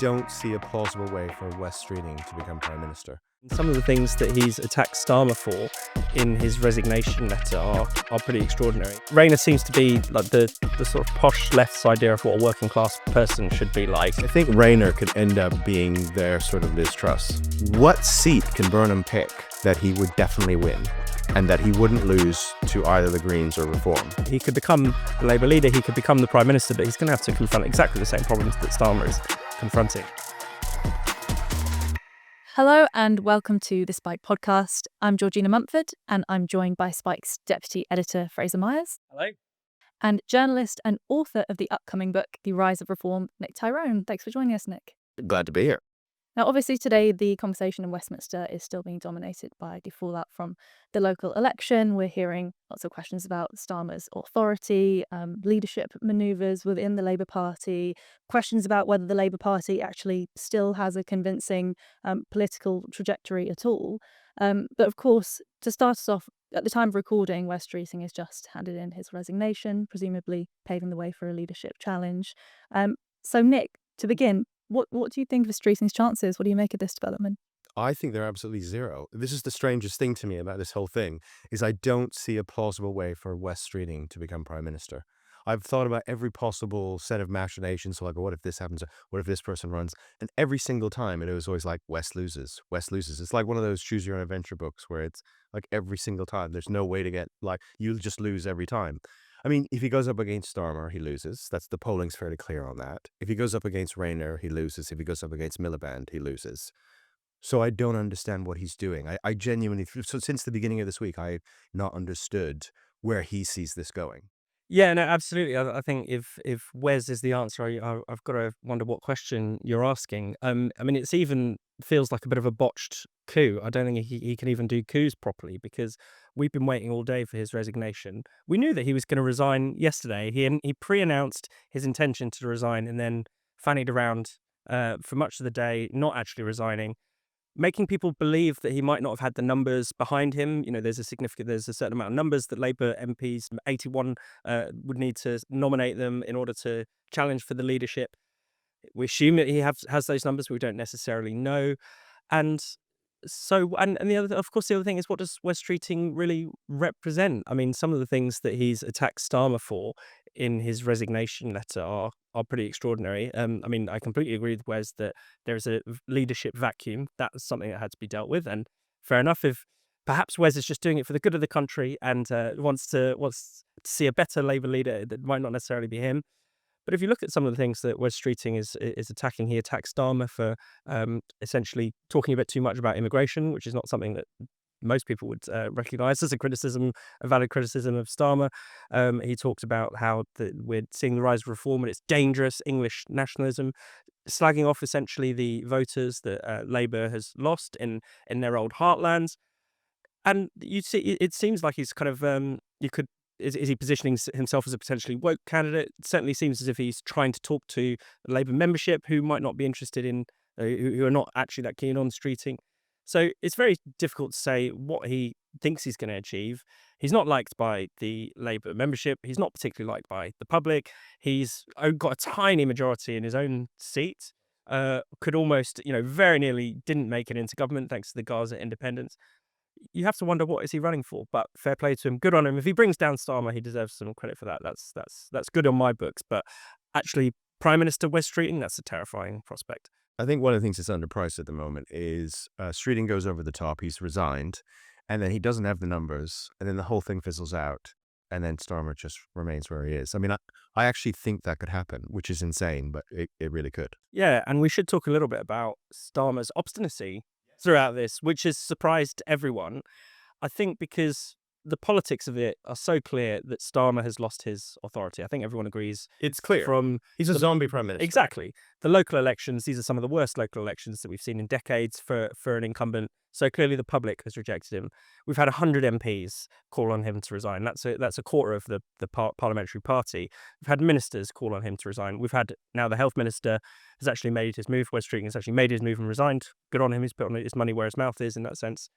don't see a plausible way for Wes Streeting to become Prime Minister. Some of the things that he's attacked Starmer for in his resignation letter are pretty extraordinary. Rayner seems to be like the sort of posh left's idea of what a working class person should be like. I think Rayner could end up being their sort of Liz Truss. What seat can Burnham pick that he would definitely win and that he wouldn't lose to either the Greens or Reform? He could become the Labour leader, he could become the Prime Minister, but he's going to have to confront exactly the same problems that Starmer is confronting. Hello and welcome to the Spike podcast. I'm Georgina Mumford and I'm joined by Spike's deputy editor, Fraser. Hello. And journalist and author of the upcoming book, The Rise of Reform, Nick Tyrone. Thanks for joining us, Nick. Glad to be here. Now, obviously today the conversation in Westminster is still being dominated by the fallout from the local election. We're hearing lots of questions about Starmer's authority, leadership manoeuvres within the Labour Party, questions about whether the Labour Party actually still has a convincing political trajectory at all. But of course, to start us off, at the time of recording, Wes Streeting has just handed in his resignation, presumably paving the way for a leadership challenge. So Nick, to begin, what do you think of Streeting's chances? What do you make of this development? I think they're absolutely zero. This is the strangest thing to me about this whole thing, is I don't see a plausible way for Wes Streeting to become Prime Minister. I've thought about every possible set of machinations, so like, what if this happens? What if this person runs? And every single time, it was always like, Wes loses, Wes loses. It's like one of those choose your own adventure books where it's like every single time, there's no way to get, like, you'll just lose every time. I mean, if he goes up against Starmer, he loses. The polling's fairly clear on that. If he goes up against Rayner, he loses. If he goes up against Miliband, he loses. So I don't understand what he's doing. I genuinely, so since the beginning of this week, I've not understood where he sees this going. Yeah, no, absolutely. I think if Wes is the answer, I've got to wonder what question you're asking. I mean, it's even feels like a bit of a botched coup. I don't think he can even do coups properly because we've been waiting all day for his resignation. We knew that he was going to resign yesterday. He pre-announced his intention to resign and then fannied around for much of the day, not actually resigning, making people believe that he might not have had the numbers behind him. You know, there's a certain amount of numbers that Labour MPs, 81, would need to nominate them in order to challenge for the leadership. We assume that he has those numbers, but we don't necessarily know. And so, and the other thing is, what does Wes Streeting really represent? I mean, some of the things that he's attacked Starmer for in his resignation letter are pretty extraordinary. I mean, I completely agree with Wes that there is a leadership vacuum. That's something that had to be dealt with, and fair enough. If perhaps Wes is just doing it for the good of the country and wants to see a better Labour leader, that might not necessarily be him. But if you look at some of the things that Wes Streeting is attacking, he attacks Starmer for essentially talking a bit too much about immigration, which is not something that most people would recognise as a valid criticism of Starmer. He talked about how we're seeing the rise of reform and it's dangerous English nationalism, slagging off essentially the voters that Labour has lost in their old heartlands. And you see, it seems like he's kind of Is he positioning himself as a potentially woke candidate? It certainly seems as if he's trying to talk to the Labour membership who might not be interested in, who are not actually that keen on Streeting. So it's very difficult to say what he thinks he's going to achieve. He's not liked by the Labour membership. He's not particularly liked by the public. He's got a tiny majority in his own seat. Could almost, very nearly didn't make it into government thanks to the Gaza independence. You have to wonder, what is he running for? But fair play to him, good on him. If he brings down Starmer, he deserves some credit for that. That's good on my books. But actually, Prime Minister Wes Streeting, that's a terrifying prospect. I think one of the things that's underpriced at the moment is Streeting goes over the top. He's resigned, and then he doesn't have the numbers, and then the whole thing fizzles out, and then Starmer just remains where he is. I mean, I actually think that could happen, which is insane, but it really could. Yeah, and we should talk a little bit about Starmer's obstinacy throughout this, which has surprised everyone. I think because the politics of it are so clear that Starmer has lost his authority. I think everyone agrees. It's clear. He's a zombie prime minister. Exactly. The local elections, these are some of the worst local elections that we've seen in decades for an incumbent. So clearly the public has rejected him. We've had 100 MPs call on him to resign. That's a quarter of the parliamentary party. We've had ministers call on him to resign. We've had now the health minister has actually made his move. Wes Streeting has actually made his move and resigned. Good on him. He's put on his money where his mouth is in that sense.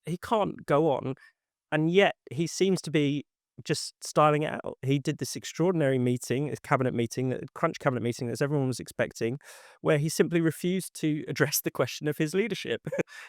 He can't go on. And yet he seems to be just styling it out. He did this extraordinary meeting, this cabinet meeting, that crunch cabinet meeting that everyone was expecting, where he simply refused to address the question of his leadership.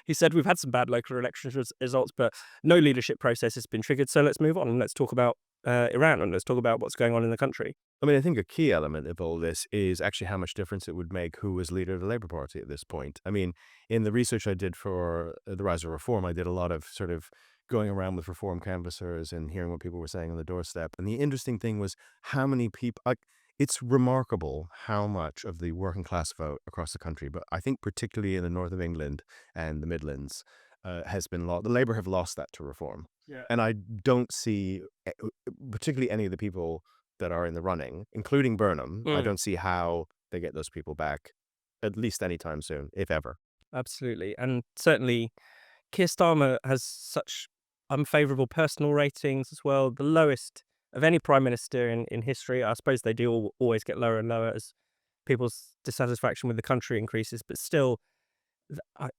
He said, "We've had some bad local election results, but no leadership process has been triggered. So let's move on and let's talk about Iran and let's talk about what's going on in the country." I mean, I think a key element of all this is actually how much difference it would make who was leader of the Labour Party at this point. I mean, in the research I did for the Rise of Reform, I did a lot of sort of going around with reform canvassers and hearing what people were saying on the doorstep. And the interesting thing was how many people, like, it's remarkable how much of the working class vote across the country, but I think particularly in the north of England and the Midlands, has been lost. The Labour have lost that to reform. Yeah. And I don't see, particularly any of the people that are in the running, including Burnham, I don't see how they get those people back, at least anytime soon, if ever. Absolutely. And certainly Keir Starmer has such unfavourable personal ratings as well, the lowest of any prime minister in history. I suppose they do always get lower and lower as people's dissatisfaction with the country increases, but still,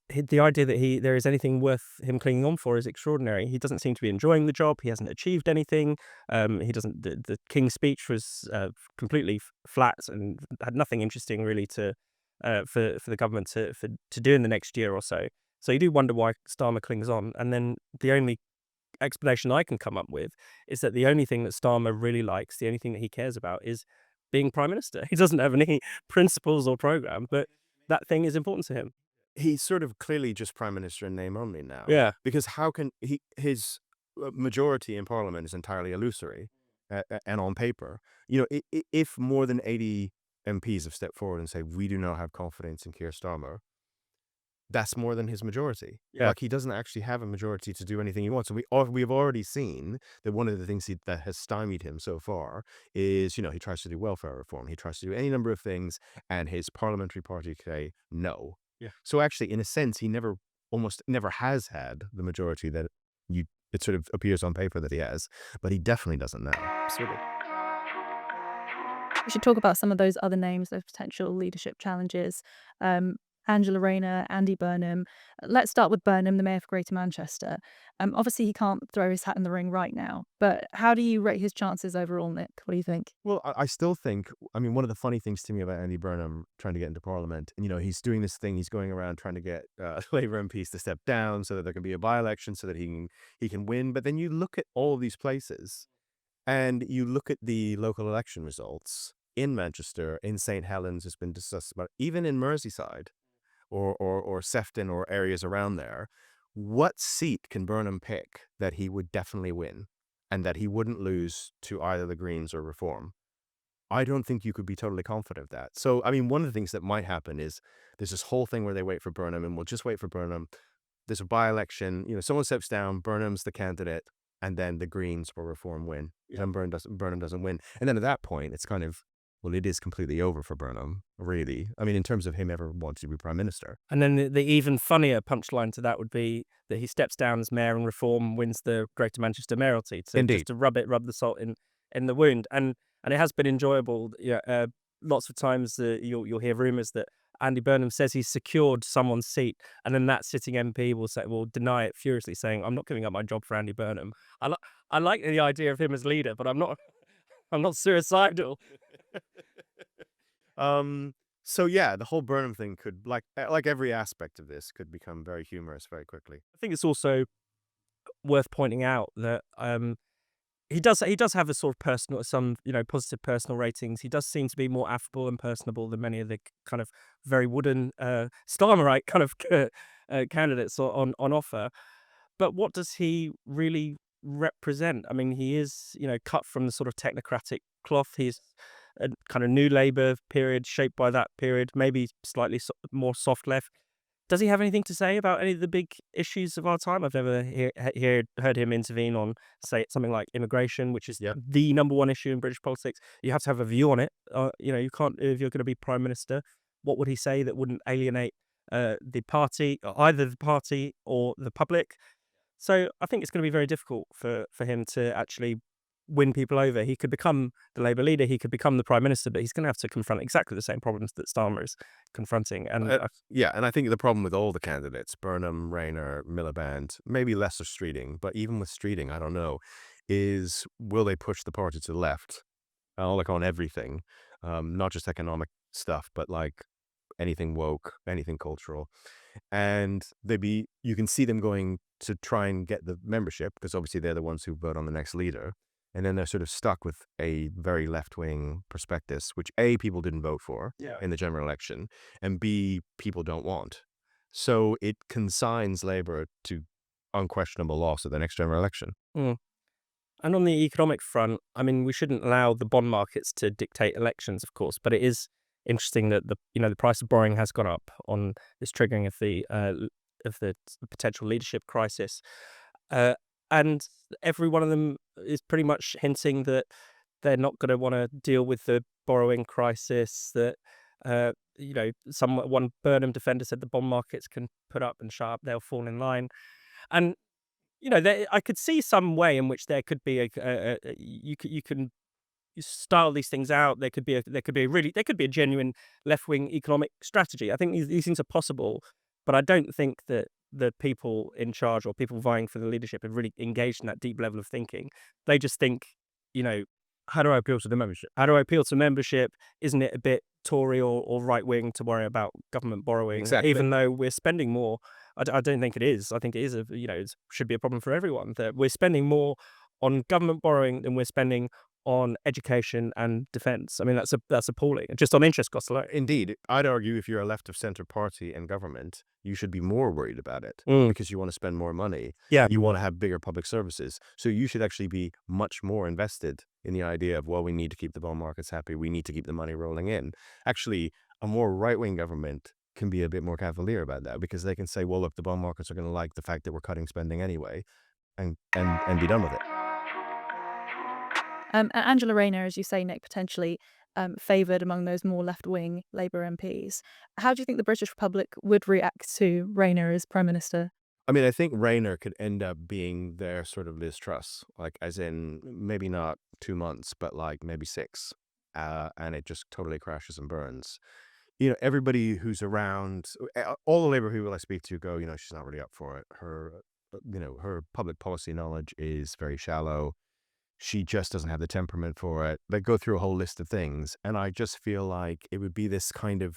the idea that there is anything worth him clinging on for is extraordinary. He doesn't seem to be enjoying the job. He hasn't achieved anything. He doesn't. The King's speech was completely flat and had nothing interesting really to for the government to do in the next year or so. So you do wonder why Starmer clings on. And then the only explanation I can come up with is that the only thing that Starmer really likes, the only thing that he cares about, is being prime minister. He doesn't have any principles or program, but that thing is important to him. He's sort of clearly just prime minister in name only now. Yeah. Because how can his majority in parliament is entirely illusory and on paper. You know, if more than 80 MPs have stepped forward and say, we do not have confidence in Keir Starmer, that's more than his majority. Yeah. Like, he doesn't actually have a majority to do anything he wants. And we've already seen that one of the things that has stymied him so far is, you know, he tries to do welfare reform. He tries to do any number of things, and his parliamentary party say no. Yeah. So actually, in a sense, he almost never has had the majority that it sort of appears on paper that he has, but he definitely doesn't now. Absolutely. We should talk about some of those other names, those potential leadership challenges. Angela Rayner, Andy Burnham. Let's start with Burnham, the Mayor for Greater Manchester. Obviously, he can't throw his hat in the ring right now, but how do you rate his chances overall, Nick? What do you think? Well, I still think, I mean, one of the funny things to me about Andy Burnham trying to get into Parliament, and, you know, he's doing this thing, he's going around trying to get Labour MPs to step down so that there can be a by-election so that he can win. But then you look at all of these places, and you look at the local election results in Manchester, in St. Helens, has been discussed about, even in Merseyside, or Sefton or areas around there. What seat can Burnham pick that he would definitely win and that he wouldn't lose to either the Greens or Reform? I don't think you could be totally confident of that. So, I mean, one of the things that might happen is there's this whole thing where they wait for Burnham, and we'll just wait for Burnham. There's a by-election, you know, someone steps down, Burnham's the candidate, and then the Greens or Reform win. And Burnham doesn't win. And then at that point, it's kind of, well, it is completely over for Burnham, really. I mean, in terms of him ever wanting to be prime minister. And then the even funnier punchline to that would be that he steps down as mayor and Reform wins the Greater Manchester mayoralty. Indeed. Just to rub the salt in the wound. And it has been enjoyable. Yeah, lots of times you'll hear rumours that Andy Burnham says he's secured someone's seat, and then that sitting MP will deny it furiously, saying, "I'm not giving up my job for Andy Burnham." I like the idea of him as leader, but I'm not suicidal. So yeah, the whole Burnham thing could, like every aspect of this, could become very humorous very quickly. I think it's also worth pointing out that he does have a sort of some positive personal ratings. He does seem to be more affable and personable than many of the kind of very wooden Starmerite kind of candidates on offer. But what does he really represent? I mean, he is cut from the sort of technocratic cloth. He's a kind of new Labour period shaped by that period, maybe slightly more soft left. Does he have anything to say about any of the big issues of our time? I've never heard him intervene on, say, something like immigration, which is the number one issue in British politics. You have to have a view on it. You can't, if you're going to be prime minister. What would he say that wouldn't alienate the party, either the party or the public? So I think it's going to be very difficult for him to actually win people over. He could become the Labour leader, he could become the prime minister, but he's going to have to confront exactly the same problems that Starmer is confronting. And and I think the problem with all the candidates, Burnham, Rayner, Miliband, maybe lesser Streeting, but even with Streeting, I don't know, is will they push the party to the left, like on everything, not just economic stuff, but like anything woke, anything cultural. And you can see them going to try and get the membership because obviously they're the ones who vote on the next leader. And then they're sort of stuck with a very left-wing prospectus, which A, people didn't vote for in the general election, and B, people don't want. So it consigns Labour to unquestionable loss at the next general election. Mm. And on the economic front, I mean, we shouldn't allow the bond markets to dictate elections, of course, but it is interesting that the price of borrowing has gone up on this triggering of the potential leadership crisis, uh, and every one of them is pretty much hinting that they're not going to want to deal with the borrowing crisis. That one Burnham defender said the bond markets can put up and shut up; they'll fall in line, and I could see some way in which there could be you can style these things out. There could be a genuine left wing economic strategy. I think these things are possible, but I don't think that the people in charge or people vying for the leadership have really engaged in that deep level of thinking. They just think, you know, How do I appeal to the membership? how do I appeal to membership? Isn't it a bit Tory or right wing to worry about government borrowing? Exactly. Even though we're spending more, I don't think it is. I think it is it should be a problem for everyone that we're spending more on government borrowing than we're spending on education and defence. I mean, that's appalling. Just on interest costs alone. Indeed, I'd argue if you're a left of center party in government, you should be more worried about it Mm. because you want to spend more money. Yeah. You want to have bigger public services. So you should actually be much more invested in the idea of, well, we need to keep the bond markets happy. We need to keep the money rolling in. Actually, a more right-wing government can be a bit more cavalier about that because they can say, well, look, the bond markets are going to like the fact that we're cutting spending anyway and be done with it. Angela Rayner, as you say, Nick, potentially favoured among those more left-wing Labour MPs. How do you think the British Republic would react to Rayner as Prime Minister? I mean, I think Rayner could end up being their sort of Liz Truss, like as in maybe not 2 months, but like maybe 6. And it just totally crashes and burns. Everybody who's around, all the Labour people I speak to go, she's not really up for it. Her public policy knowledge is very shallow. She just doesn't have the temperament for it. They go through a whole list of things. And I just feel like it would be this kind of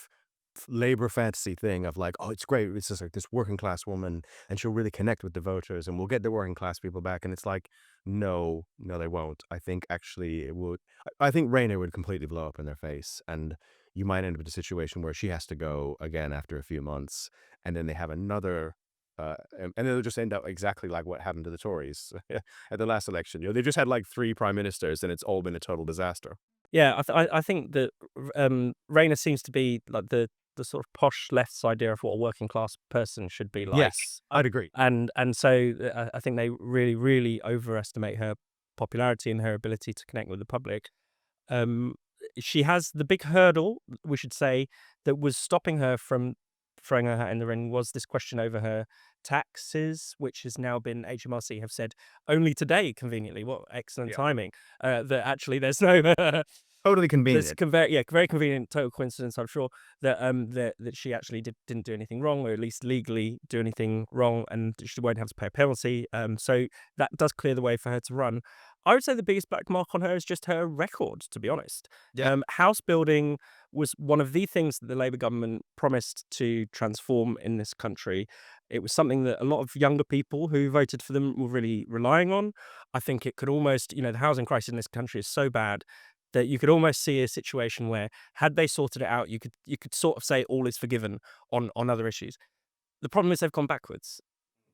Labour fantasy thing of like, oh, it's great. It's just like this working class woman and she'll really connect with the voters and we'll get the working class people back. And it's like, no, they won't. I think actually it would. I think Rayner would completely blow up in their face. And you might end up with a situation where she has to go again after a few months. And then they have another. And it'll just end up exactly like what happened to the Tories at the last election. They've just had like 3 prime ministers and it's all been a total disaster. Yeah, I think that Rayner seems to be like the sort of posh left's idea of what a working class person should be like. Yes, I'd agree. And so I think they really, really overestimate her popularity and her ability to connect with the public. She has the big hurdle, we should say, that was stopping her from throwing her hat in the ring was this question over her taxes, which has now been HMRC have said only today, conveniently. What excellent timing! That actually there's no Totally there's convenient. very convenient, total coincidence, I'm sure, that that she actually didn't do anything wrong, or at least legally do anything wrong, and she won't have to pay a penalty. So that does clear the way for her to run. I would say the biggest black mark on her is just her record, to be honest. Yeah. House building was one of the things that the Labour government promised to transform in this country. It was something that a lot of younger people who voted for them were really relying on. I think it could almost, the housing crisis in this country is so bad that you could almost see a situation where, had they sorted it out, you could sort of say all is forgiven on other issues. The problem is they've gone backwards.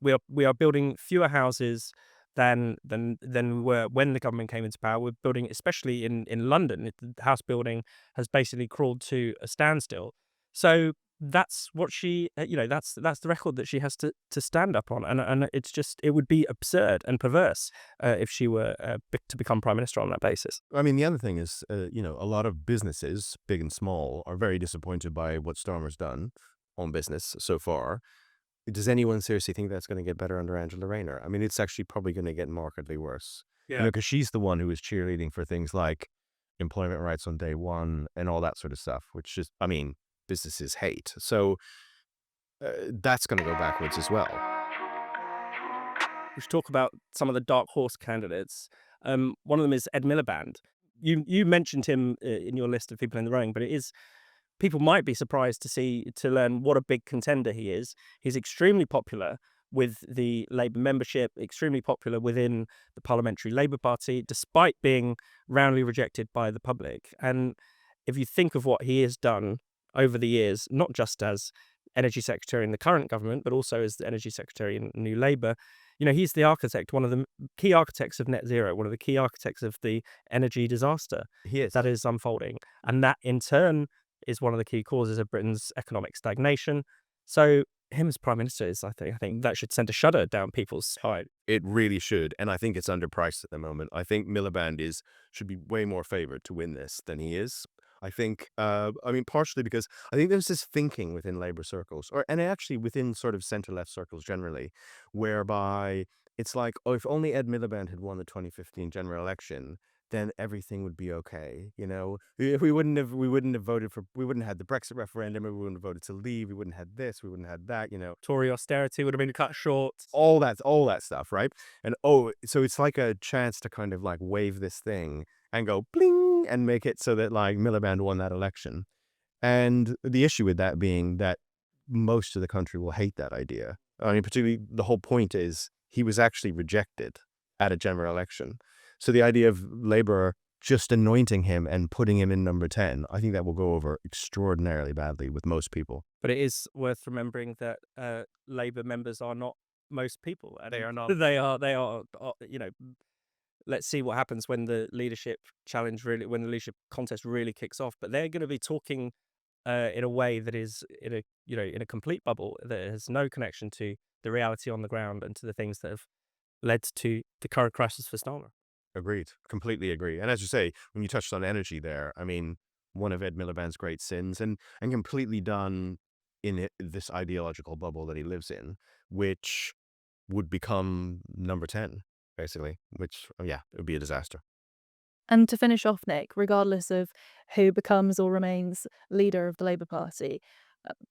We are building fewer houses than we were when the government came into power. We're building, especially in London, house building has basically crawled to a standstill. So that's what she, that's the record that she has to stand up on, and it would be absurd and perverse if she were to become prime minister on that basis. I mean, the other thing is, a lot of businesses, big and small, are very disappointed by what Starmer's done on business so far. Does anyone seriously think that's going to get better under Angela Rayner? I mean, it's actually probably going to get markedly worse. Yeah. Because she's the one who is cheerleading for things like employment rights on day one and all that sort of stuff, which is, I mean, businesses hate. So that's going to go backwards as well. we should talk about some of the dark horse candidates. One of them is Ed Miliband. You mentioned him in your list of people in the running, but it is people might be surprised to learn what a big contender he is. He's extremely popular with the Labour membership, extremely popular within the Parliamentary Labour Party, despite being roundly rejected by the public. And if you think of what he has done over the years, not just as energy secretary in the current government, but also as the energy secretary in New Labour, he's the architect, one of the key architects of net zero, one of the key architects of the energy disaster He is. that is unfolding. And that in turn is one of the key causes of Britain's economic stagnation. So him as prime minister is, I think that should send a shudder down people's spine. It really should, and I think it's underpriced at the moment. I think Miliband should be way more favored to win this than he is. I think, partially because I think there's this thinking within Labour circles, and actually within sort of centre-left circles generally, whereby it's like, oh, if only Ed Miliband had won the 2015 general election, then everything would be okay. If we wouldn't have voted for, we wouldn't have had the Brexit referendum, we wouldn't have voted to leave, we wouldn't have had this, we wouldn't have had that. Tory austerity would have been cut short. All that stuff, right? And so it's like a chance to kind of like wave this thing and go bling and make it so that like Miliband won that election. And the issue with that being that most of the country will hate that idea. I mean, particularly the whole point is he was actually rejected at a general election. So the idea of Labour just anointing him and putting him in number 10, I think that will go over extraordinarily badly with most people. But it is worth remembering that Labour members are not most people. And They are not. They are. Let's see what happens when the leadership when the leadership contest really kicks off. But they're going to be talking in a way that is in a complete bubble that has no connection to the reality on the ground and to the things that have led to the current crisis for Starmer. Agreed. Completely agree. And as you say, when you touched on energy there, I mean, one of Ed Miliband's great sins and completely done in this ideological bubble that he lives in, which would become number 10, basically, which, it would be a disaster. And to finish off, Nick, regardless of who becomes or remains leader of the Labour Party,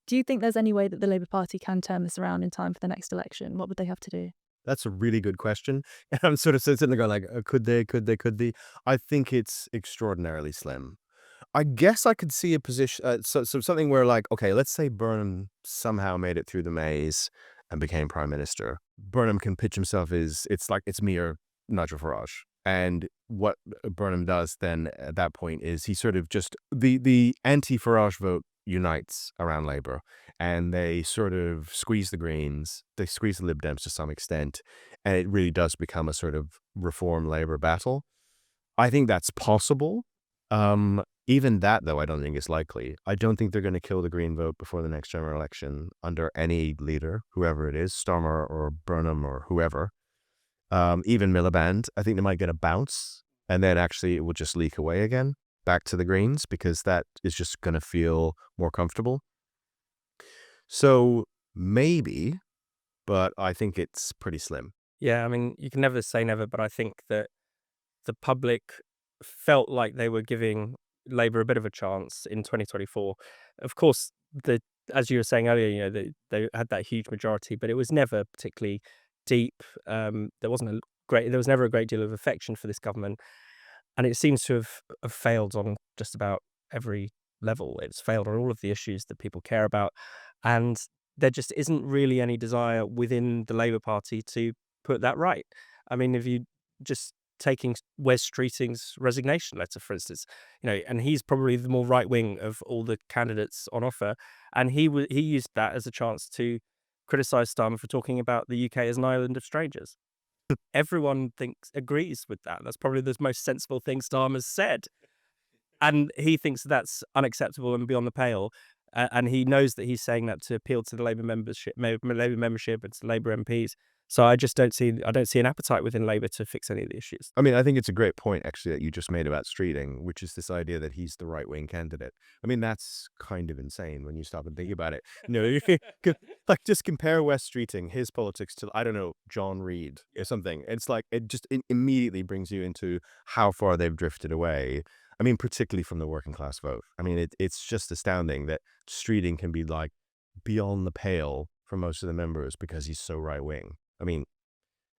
do you think there's any way that the Labour Party can turn this around in time for the next election? What would they have to do? That's a really good question. And I'm sort of sitting there going like, could they? I think it's extraordinarily slim. I guess I could see a position, so something where like, okay, let's say Burnham somehow made it through the maze and became prime minister. Burnham can pitch himself as, it's me or Nigel Farage. And what Burnham does then at that point is he sort of just, the anti-Farage vote unites around Labour and they sort of squeeze the Greens, they squeeze the Lib Dems to some extent, and it really does become a sort of reform Labour battle. I think that's possible. Even that, though, I don't think is likely. I don't think they're going to kill the Green vote before the next general election under any leader, whoever it is, Starmer or Burnham or whoever. Even Miliband, I think they might get a bounce, and then actually it will just leak away again back to the Greens because that is just going to feel more comfortable. So maybe, but I think it's pretty slim. Yeah, I mean, you can never say never, but I think that the public felt like they were giving Labour a bit of a chance in 2024. Of course, as you were saying earlier, they had that huge majority, but it was never particularly deep. There was never a great deal of affection for this government, and it seems to have failed on just about every level. It's failed on all of the issues that people care about, and there just isn't really any desire within the Labour Party to put that right. I mean, if you just taking Wes Streeting's resignation letter, for instance, and he's probably the more right wing of all the candidates on offer, and he used that as a chance to criticize Starmer for talking about the UK as an island of strangers. Everyone agrees with that. That's probably the most sensible thing Starmer's said, and he thinks that's unacceptable and beyond the pale. And he knows that he's saying that to appeal to the Labour membership and to Labour MPs. So I don't see an appetite within Labour to fix any of the issues. I mean, I think it's a great point, actually, that you just made about Streeting, which is this idea that he's the right-wing candidate. I mean, that's kind of insane when you stop and think about it. Like, just compare Wes Streeting, his politics, to, I don't know, John Reid or something. It's like, it immediately brings you into how far they've drifted away. I mean, particularly from the working class vote. I mean, it's just astounding that Streeting can be like beyond the pale for most of the members because he's so right-wing. I mean,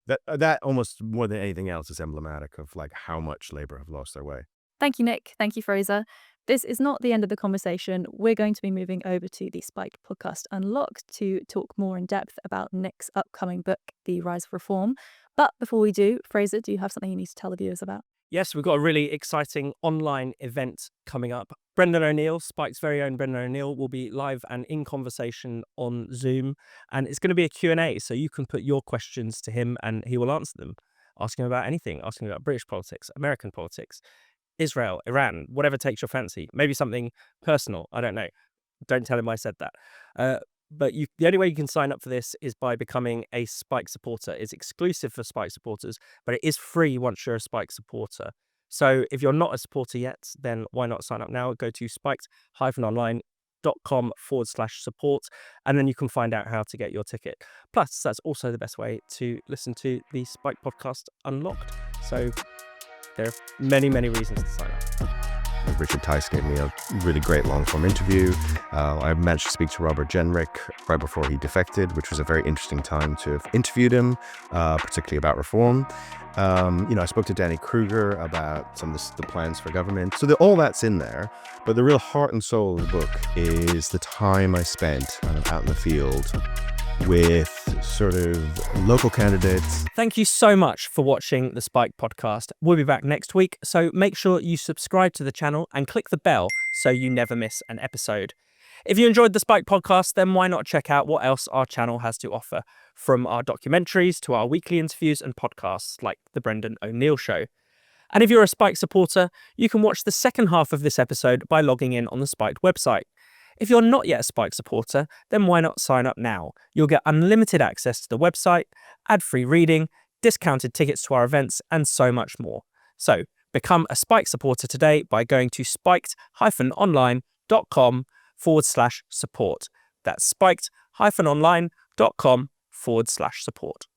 That almost more than anything else is emblematic of like how much Labour have lost their way. Thank you, Nick. Thank you, Fraser. This is not the end of the conversation. We're going to be moving over to the Spiked podcast Unlocked to talk more in depth about Nick's upcoming book, The Rise of Reform. But before we do, Fraser, do you have something you need to tell the viewers about? Yes, we've got a really exciting online event coming up. Brendan O'Neill, Spike's very own Brendan O'Neill, will be live and in conversation on Zoom. And it's going to be a Q&A, so you can put your questions to him and he will answer them. Ask him about anything. Ask him about British politics, American politics, Israel, Iran, whatever takes your fancy. Maybe something personal. I don't know. Don't tell him I said that. But the only way you can sign up for this is by becoming a Spike supporter. It's exclusive for Spike supporters, but it is free once you're a Spike supporter. So if you're not a supporter yet, then why not sign up now? Go to spiked-online.com/support, and then you can find out how to get your ticket. Plus, that's also the best way to listen to the Spike podcast Unlocked. So there are many, many reasons to sign up. Richard Tice gave me a really great long-form interview. I managed to speak to Robert Jenrick right before he defected, which was a very interesting time to have interviewed him, particularly about reform. I spoke to Danny Kruger about some of the plans for government. So all that's in there. But the real heart and soul of the book is the time I spent kind of out in the field with sort of local candidates. Thank you so much for watching the Spike podcast. We'll be back next week, so make sure you subscribe to the channel and click the bell so you never miss an episode. If you enjoyed the Spike podcast, then why not check out what else our channel has to offer, from our documentaries to our weekly interviews and podcasts like The Brendan O'Neill Show. And if you're a Spike supporter, you can watch the second half of this episode by logging in on the Spiked website. If you're not yet a Spike supporter, then why not sign up now? You'll get unlimited access to the website, ad-free reading, discounted tickets to our events, and so much more. So become a Spike supporter today by going to spiked-online.com/support. That's spiked-online.com/support.